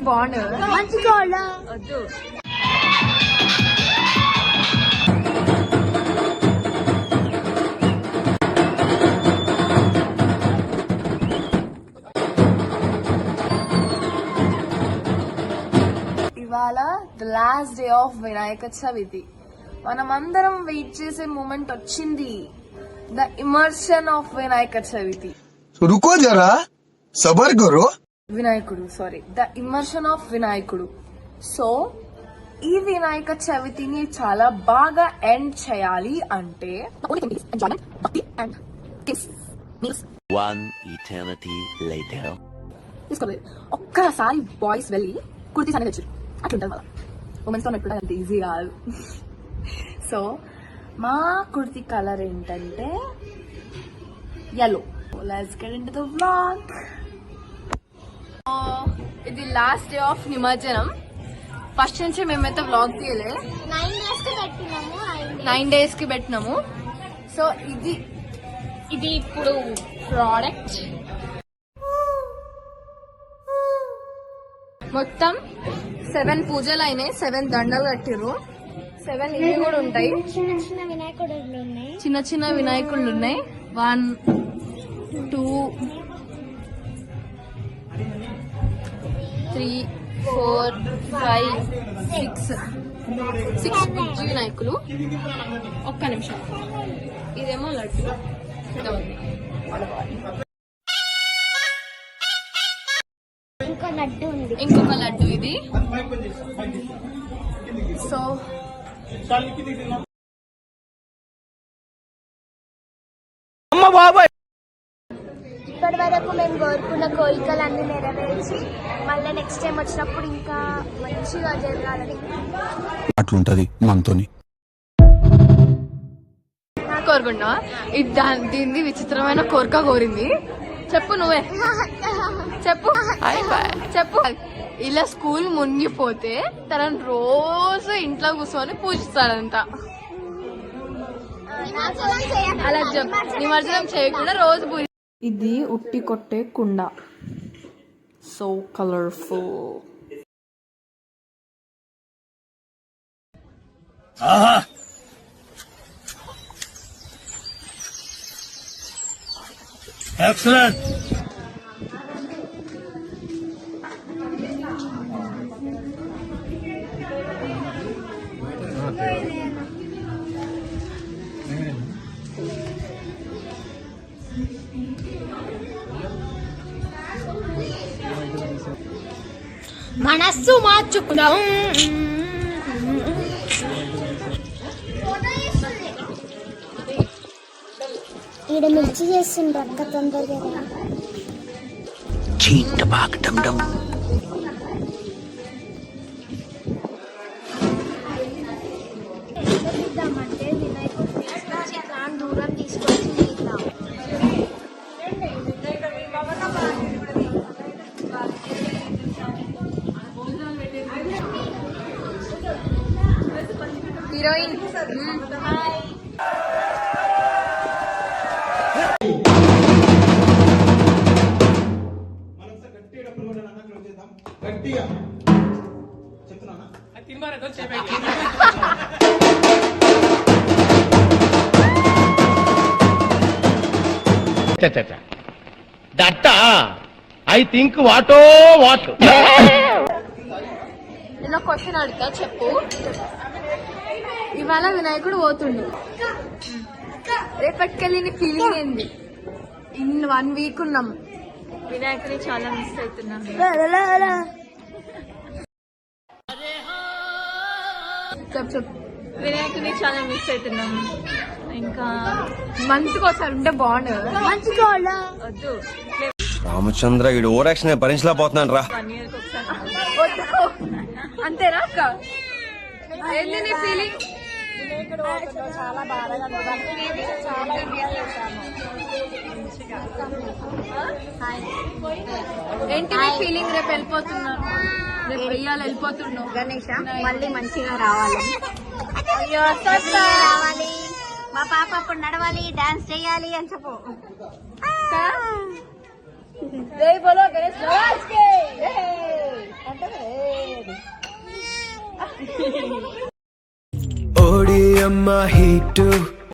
బాగుండు వద్దు. ఇవాళ the last day of Vinayaka Chavithi. మనమందరం వెయిట్ చేసే మూమెంట్ వచ్చింది, the immersion of Vinayaka Chavithi. रुको जरा सबर करो. వినాయకుడు ద ఇమర్షన్ ఆఫ్ వినాయకుడు. సో ఈ వినాయక చవితిని చాలా బాగా ఎండ్ చేయాలి అంటే ఒక్కసారి బాయ్స్ వెళ్ళి కుర్తీస్ అనేది వచ్చారు. అట్లుంటుంది మళ్ళీ ఉమెన్స్ తో పెట్టుకుంటే అంత ఈజీ కాదు. సో మా కుర్తీ కలర్ ఏంటంటే yellow. Let's get into the vlog. ఇది లాస్ట్ డే ఆఫ్ నిమజ్జనం. ఫస్ట్ నుంచి మేమైతే వ్లాగ్ తీయలే, 9 days కి పెట్టినాము. సో ఇది ఇప్పుడు ప్రోడక్ట్. మొత్తం 7 పూజలు అయినాయి, 7 దండలు కట్టిర్రు, 7 ఇవి కూడా ఉంటాయి. చిన్న చిన్న వినాయకుళ్ళు ఉన్నాయి. 1 2 3 4 5 6 బుజ్జి వినాయకులు. ఒక్క నిమిషం, ఇదేమో లడ్డు, ఇంకొక లడ్డు ఇది. సో ఇప్పటి వరకు మేము కోరుకున్న కోరికలన్నీ నెరవేర్చి మళ్ళీ నెక్స్ట్ టైం వచ్చినప్పుడు ఇంకా మంచిగా జరగాలని అట్లుంటది మనతోని. కోరుకున్నా దీన్ని విచిత్రమైన కోరిక కోరింది. చెప్పు నువ్వే చెప్పు. ఇలా స్కూల్ మునిగిపోతే తనను రోజు ఇంట్లో కూర్చొని పూజిస్తాడంట. అలా నిమజ్జనం చేయకుండా రోజు పూజ. ఇది ఉట్టి కొట్టే కుండ, సో కలర్ఫుల్. ఎక్సలెంట్. మనస్సు మార్చుకుందాం. ఈడ మిర్చి చేస్తుండ్రు అక్క తొందరగా. ఇద్దామంటే వినాయకుడిని దూరం తీసుకొచ్చి ఇద్దాం. హీరోయిన్ దట్ ఐ థింక్ వాటో వాట్. నేను క్వశ్చన్ అడుగుతా, చెప్పు. ఇవాళ వినాయకుడు పోతుండు, రేపటికెళ్ళి నీ ఫీలింగ్ ఏంది? 1 week ఉన్నాం. వినాయకుడిని చాలా మిస్ అవుతున్నాం. చెప్పు. వినాయకుడిని చాలా మిస్ అవుతున్నాం. ఇంకా మంత్కి ఒకసారి ఉంటే బాగుండు. మంచిగా వద్దు, రామచంద్ర ఇడు ఓరాక్షన్ భరించలేకపోతున్నాను రా. 1 year ఒకసారి అంతేనా అక్క? ఏంది నీ ఫీలింగ్? చాలా బాధగా చాలా ఏంటి నీ ఫీలింగ్? రేపు వెళ్ళిపోతున్నాను, రేపు వెళ్ళిపోతున్నావు. గణేష్ మళ్ళీ మంచిగా రావాలి. అయ్యో రావాలి, మా పాప అప్పుడు నడవాలి, డాన్స్ చేయాలి అని చెప్పు. జై బోలో గణేష్. ఓడియమ్మ హీటు